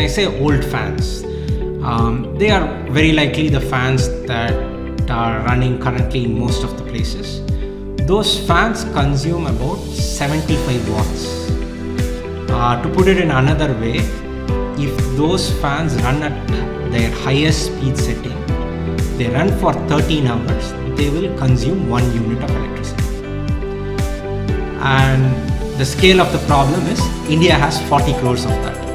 I say old fans, they are very likely the fans that are running currently in most of the places. Those fans consume about 75 watts. To put it in another way, if those fans run at their highest speed setting, they run for 13 hours, they will consume 1 unit of electricity. And the scale of the problem is India has 40 crores of that.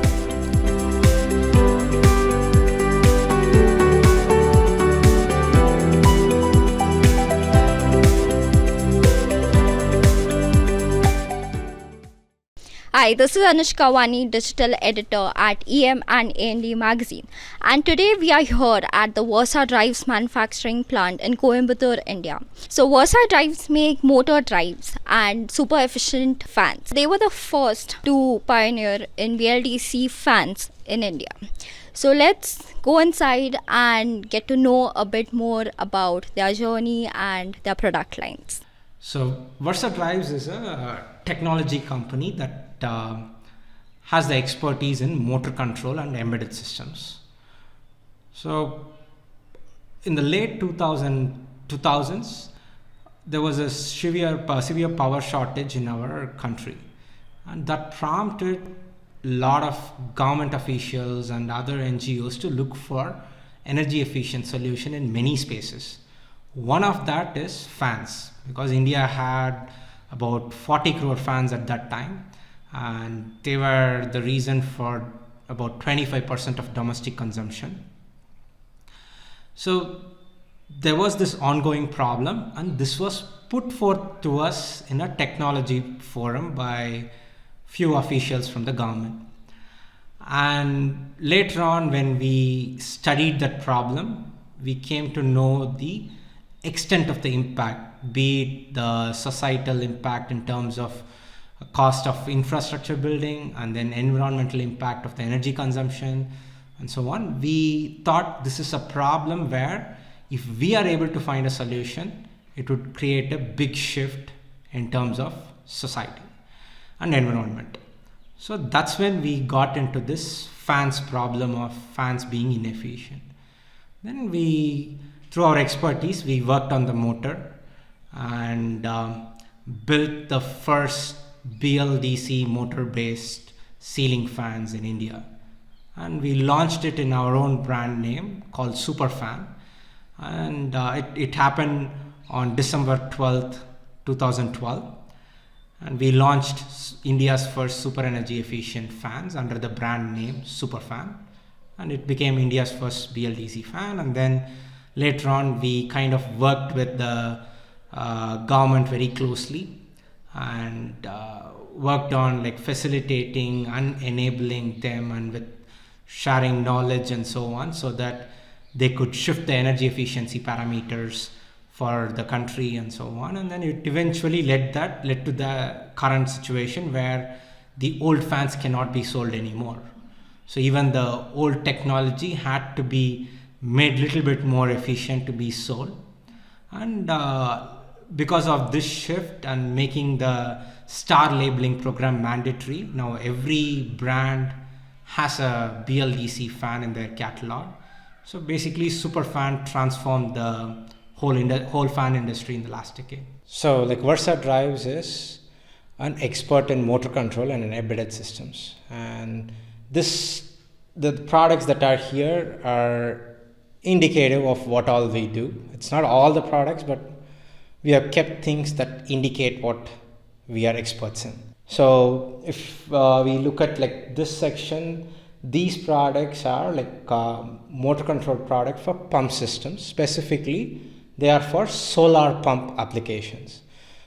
Hi, this is Anushka Wani, digital editor at EM and A&D magazine, and today we are here at the Versa Drives manufacturing plant in Coimbatore, India. So Versa Drives make motor drives and super efficient fans. They were the first to pioneer in BLDC fans in India. So let's go inside and get to know a bit more about their journey and their product lines. So Versa Drives is a technology company that has the expertise in motor control and embedded systems. So in the late 2000s, there was a severe power shortage in our country, and that prompted a lot of government officials and other NGOs to look for energy efficient solution in many spaces. One of that is fans, because India had about 40 crore fans at that time, and they were the reason for about 25% of domestic consumption. So there was this ongoing problem, and this was put forth to us in a technology forum by few officials from the government. And later on, when we studied that problem, we came to know the extent of the impact, be it the societal impact in terms of cost of infrastructure building, and then environmental impact of the energy consumption, and so on. We thought this is a problem where if we are able to find a solution, it would create a big shift in terms of society and environment. So that's when we got into this fans problem of fans being inefficient. Then we, through our expertise, we worked on the motor and built the first BLDC motor-based ceiling fans in India, and we launched it in our own brand name called Superfan, and it happened on December 12th, 2012, and we launched India's first super energy efficient fans under the brand name Superfan, and it became India's first BLDC fan. And then later on, we kind of worked with the government very closely and worked on like facilitating and enabling them, and with sharing knowledge and so on, so that they could shift the energy efficiency parameters for the country and so on. And then it eventually led to the current situation where the old fans cannot be sold anymore. So even the old technology had to be made a little bit more efficient to be sold. And because of this shift and making the star labeling program mandatory, now every brand has a BLDC fan in their catalog. So basically Superfan transformed the whole fan industry in the last decade. So like Versa Drives is an expert in motor control and in embedded systems, and the products that are here are indicative of what all we do. It's not all the products, but we have kept things that indicate what we are experts in. So if we look at like this section, these products are like motor control product for pump systems. Specifically, they are for solar pump applications.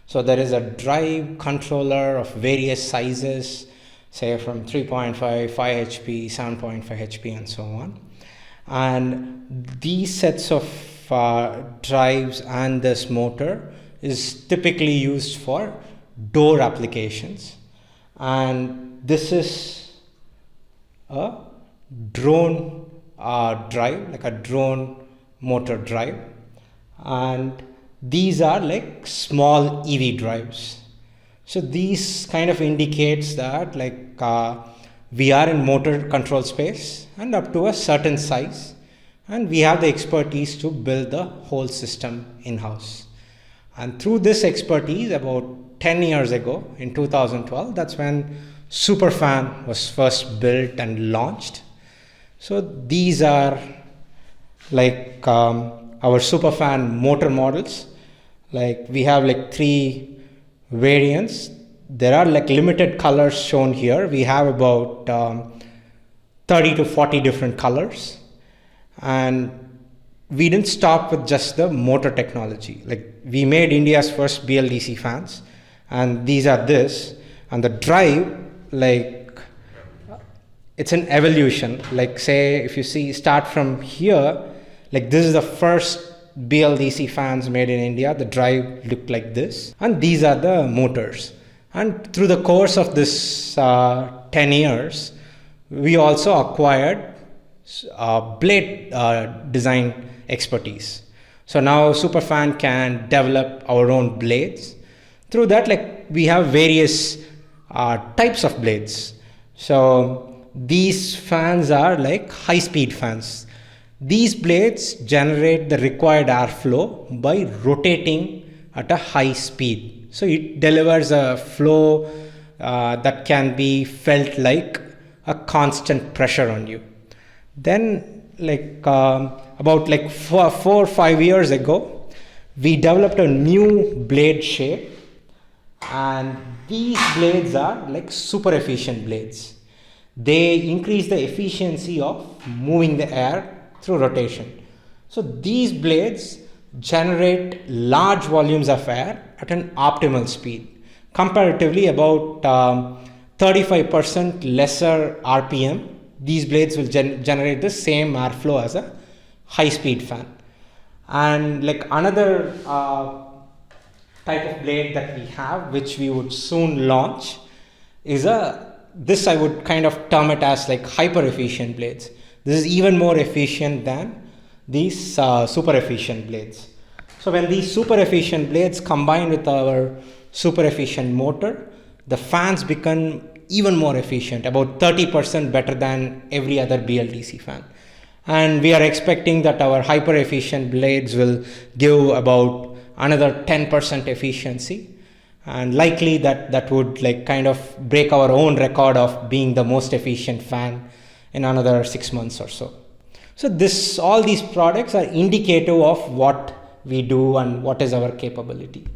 So there is a drive controller of various sizes, say from 3.5, 5 HP, 7.5 HP, and so on. And these sets of drives and this motor is typically used for door applications, and this is a drone drive, like a drone motor drive, and these are like small EV drives. So these kind of indicates that like We are in motor control space and up to a certain size, and we have the expertise to build the whole system in-house. And through this expertise, about 10 years ago, in 2012, that's when Superfan was first built and launched. So these are like our Superfan motor models. Like we have like 3 variants. There are like limited colors shown here. We have about 30 to 40 different colors. And we didn't stop with just the motor technology. Like we made India's first BLDC fans, and these are this. And the drive, like it's an evolution. Like say if you start from here, like this is the first BLDC fans made in India. The drive looked like this, and these are the motors. And through the course of this 10 years, we also acquired blade design expertise. So now Superfan can develop our own blades. Through that, like we have various types of blades. So these fans are like high-speed fans. These blades generate the required airflow by rotating at a high speed. So it delivers a flow that can be felt like a constant pressure on you. Then like about like 4 or 5 years ago, we developed a new blade shape, and these blades are like super efficient blades. They increase the efficiency of moving the air through rotation. So these blades generate large volumes of air at an optimal speed, comparatively about 35% lesser RPM. These blades will generate the same airflow as a high-speed fan. And like another type of blade that we have, which we would soon launch, is this I would kind of term it as like hyper efficient blades. This is even more efficient than these super efficient blades. So when these super efficient blades combine with our super efficient motor, the fans become even more efficient, about 30% better than every other BLDC fan. And we are expecting that our hyper efficient blades will give about another 10% efficiency, and likely that would like kind of break our own record of being the most efficient fan in another 6 months or so. So all these products are indicative of what we do and what is our capability.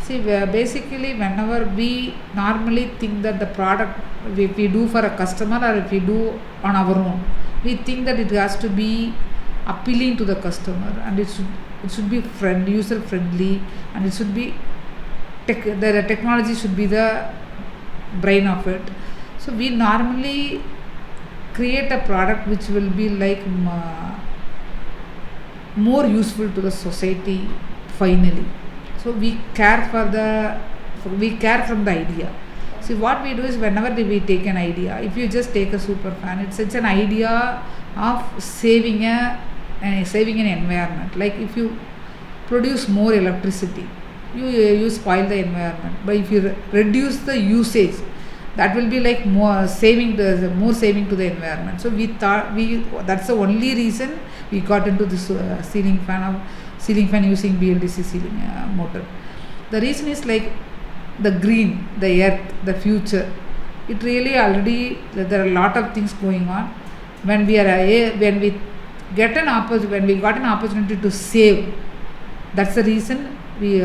See, basically whenever we normally think that the product, if we do for a customer or if we do on our own, we think that it has to be appealing to the customer, and it should be user friendly, and it should be the technology should be the brain of it. So we normally create a product which will be like more useful to the society finally. So we care from the idea. See, what we do is whenever we take an idea, if you just take a Superfan, it's an idea of saving an environment. Like if you produce more electricity, you spoil the environment. But if you reduce the usage, that will be like more saving to the environment. So we thought that's the only reason we got into this ceiling fan using BLDC ceiling motor. The reason is like the green, the earth, the future. It really already there are a lot of things going on. When we got an opportunity to save, that's the reason we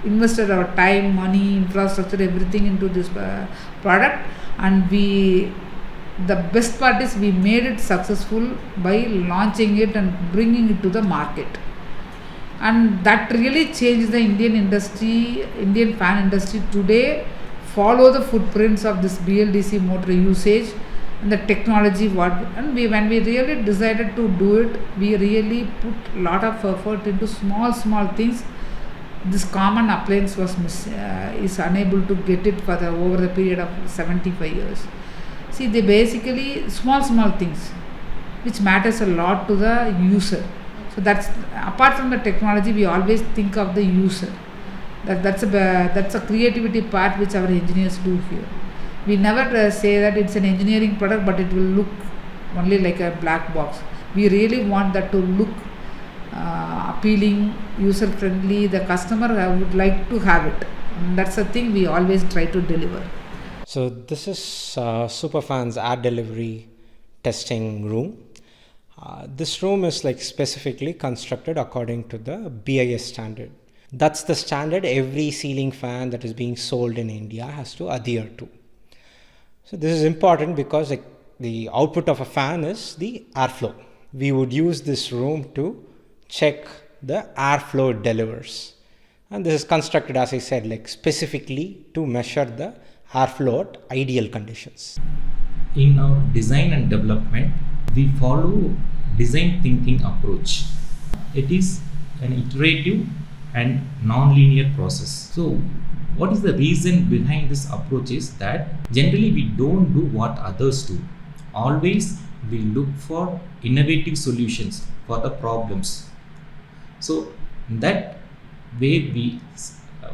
invested our time, money, infrastructure, everything into this product. And the best part is we made it successful by launching it and bringing it to the market. And that really changed the Indian fan industry today. Follow the footprints of this BLDC motor usage and the technology when we really decided to do it, we really put a lot of effort into small things. This common appliance is unable to get it over the period of 75 years. See, they basically small things which matters a lot to the user. So that's apart from the technology, we always think of the user. That's a creativity part which our engineers do here. We never say that it's an engineering product, but it will look only like a black box. We really want that to look appealing, user friendly. The customer would like to have it. And that's the thing we always try to deliver. So this is Superfan's ad delivery testing room. This room is like specifically constructed according to the BIS standard. That's the standard every ceiling fan that is being sold in India has to adhere to. So this is important because like the output of a fan is the airflow. We would use this room to check the airflow it delivers. And this is constructed, as I said, like specifically to measure the airflow at ideal conditions. In our design and development, we follow design thinking approach. It is an iterative and non-linear process. So what is the reason behind this approach is that generally we don't do what others do. Always we look for innovative solutions for the problems. So that way we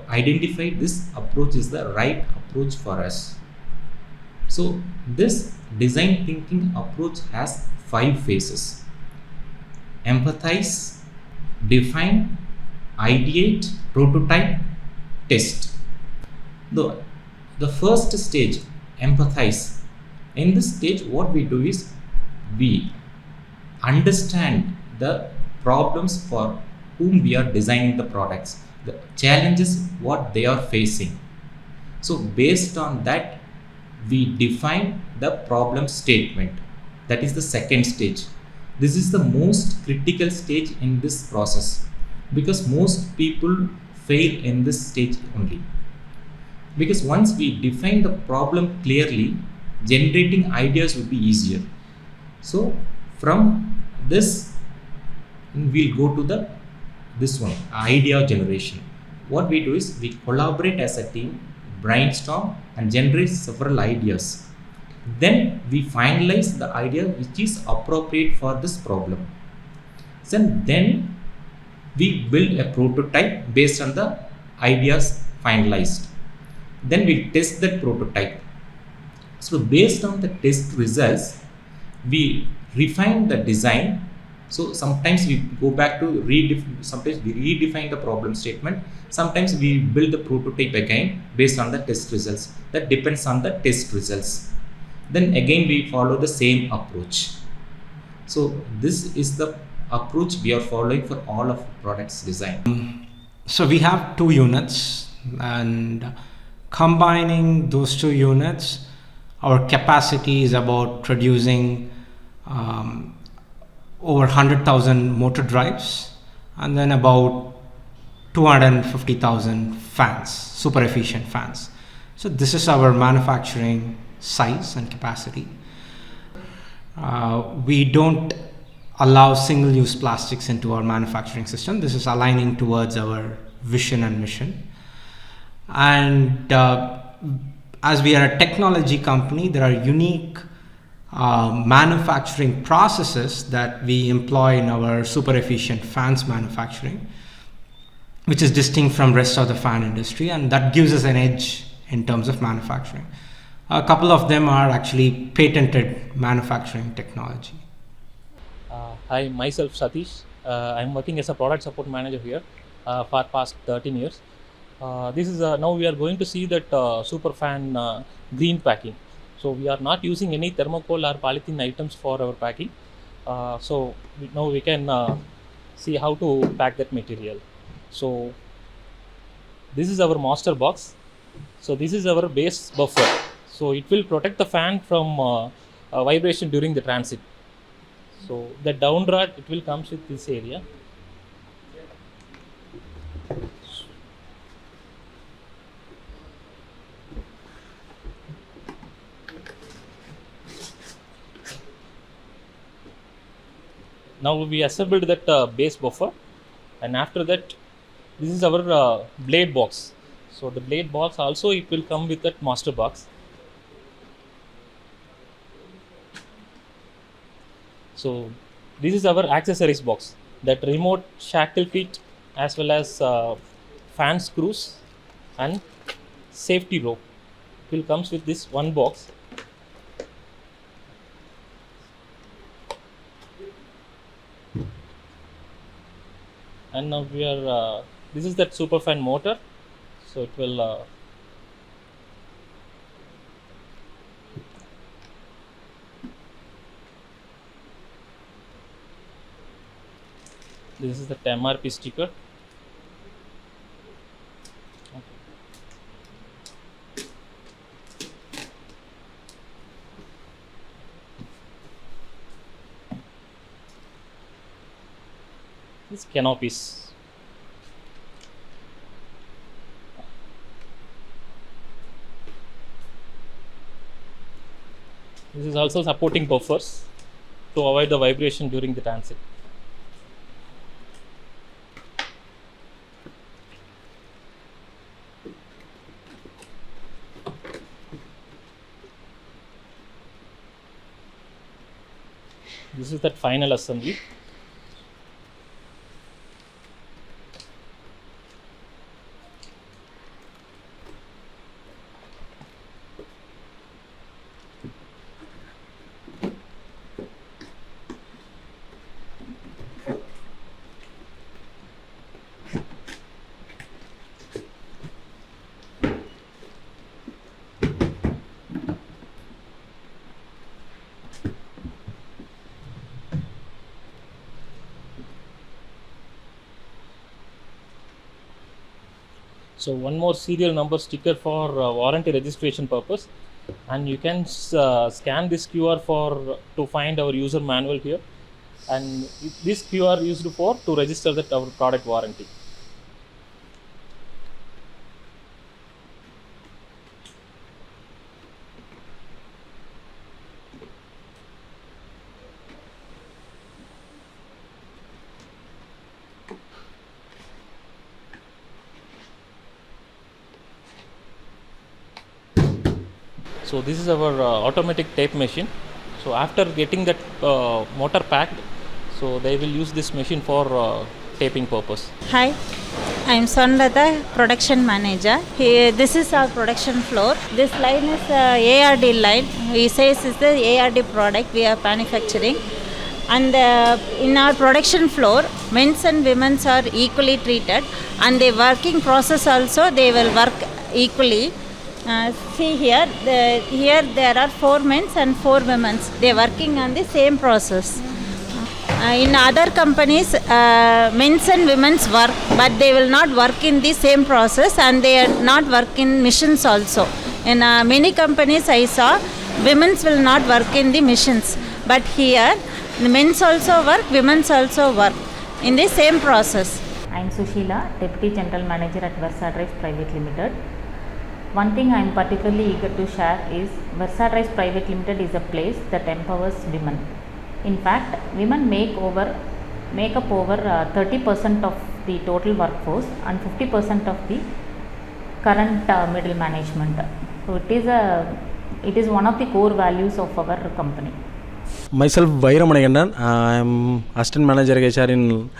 identify this approach is the right approach for us. So this design thinking approach has 5 phases: empathize, define, ideate, prototype, test. The first stage, empathize. In this stage, what we do is we understand the problems for whom we are designing the products, the challenges what they are facing. So based on that, we define the problem statement. That is the second stage. This is the most critical stage in this process because most people fail in this stage only. Because once we define the problem clearly, generating ideas will be easier. So from this, we'll go to this one, idea generation. What we do is we collaborate as a team, brainstorm and generate several ideas. Then we finalize the idea which is appropriate for this problem. Then we build a prototype based on the ideas finalized. Then we test that prototype. So based on the test results, we refine the design. So sometimes we go back to sometimes we redefine the problem statement. Sometimes we build the prototype again based on the test results. That depends on the test results. Then again we follow the same approach. So this is the approach we are following for all of products design. So we have 2 units, and combining those 2 units, our capacity is about producing over 100,000 motor drives and then about 250,000 fans, super efficient fans. So this is our manufacturing size and capacity. We don't allow single-use plastics into our manufacturing system. This is aligning towards our vision and mission. And as we are a technology company, there are unique manufacturing processes that we employ in our super efficient fans manufacturing, which is distinct from rest of the fan industry, and that gives us an edge in terms of manufacturing. A couple of them are actually patented manufacturing technology. Hi, myself Satish. I'm working as a product support manager here for past 13 years. This is now we are going to see that Superfan green packing. So we are not using any thermocol or polythene items for our packing. So now we can see how to pack that material. So this is our master box. So this is our base buffer. So it will protect the fan from vibration during the transit. So the down rod, it will comes with this area. Now we assembled that base buffer, and after that this is our blade box. So the blade box also it will come with that master box. So this is our accessories box, that remote shackle kit as well as fan screws and safety rope. It will comes with this one box. And now we are this is that Superfan motor, so it will this is the MRP sticker. These canopies. This is also supporting buffers to avoid the vibration during the transit. This is that final assembly. So one more serial number sticker for warranty registration purpose, and you can scan this QR for to find our user manual here, and this QR used for to register that our product warranty. So this is our automatic tape machine. So after getting that motor packed, so they will use this machine for taping purpose. Hi, I am Swarnalata, production manager. Here, this is our production floor. This line is ARD line. He says it's the ARD product we are manufacturing. And in our production floor, men's and women's are equally treated, and the working process also they will work equally. See here, here there are 4 men's and 4 women's. They are working on the same process. In other companies, men's and women's work, but they will not work in the same process, and they are not work in machines also. In many companies I saw, women's will not work in the machines, but here the men's also work, women's also work in the same process. I am Sushila, Deputy General Manager at Versa Drives Private Limited. One thing I am particularly eager to share is Versa Drives Private Limited is a place that empowers women. In fact, women make up over 30% of the total workforce and 50% of the current middle management. So it is one of the core values of our company. Myself, Vairamanaganan. I am assistant manager HR in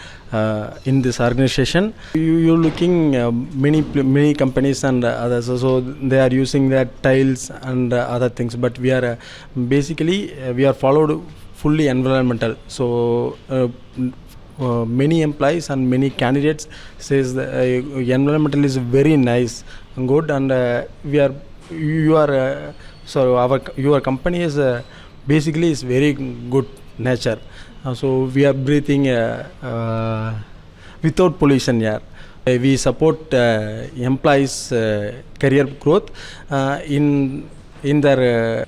this organization. You're looking many companies and others, so they are using their tiles and other things. But we are basically we are followed fully environmental. So many employees and many candidates says that environmental is very nice and good, and your company is. Basically is very good nature, so we are breathing without pollution here. We support employees career growth in their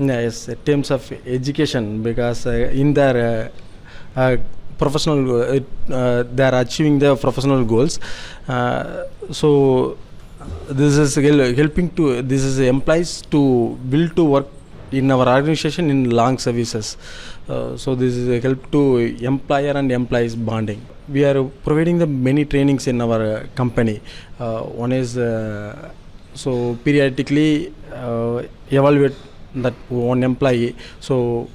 terms of education, because in their professional they are achieving their professional goals. So this is helping to employees to build to work in our organization in long services. So this is a help to employer and employees bonding. We are providing the many trainings in our company. One is so periodically evaluate that one employee. So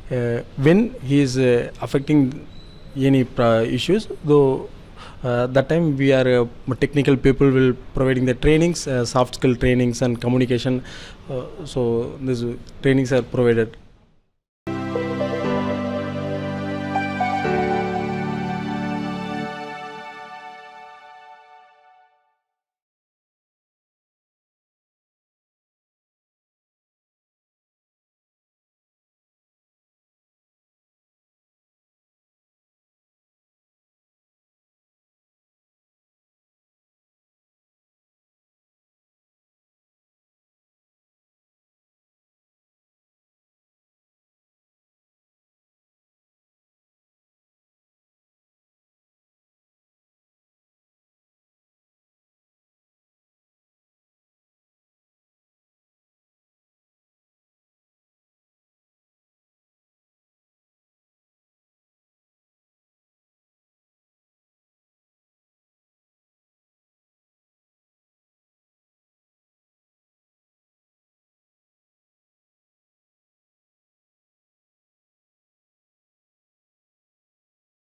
when he is affecting any issues, though That time we are technical people will providing the trainings, soft skill trainings and communication. So these trainings are provided.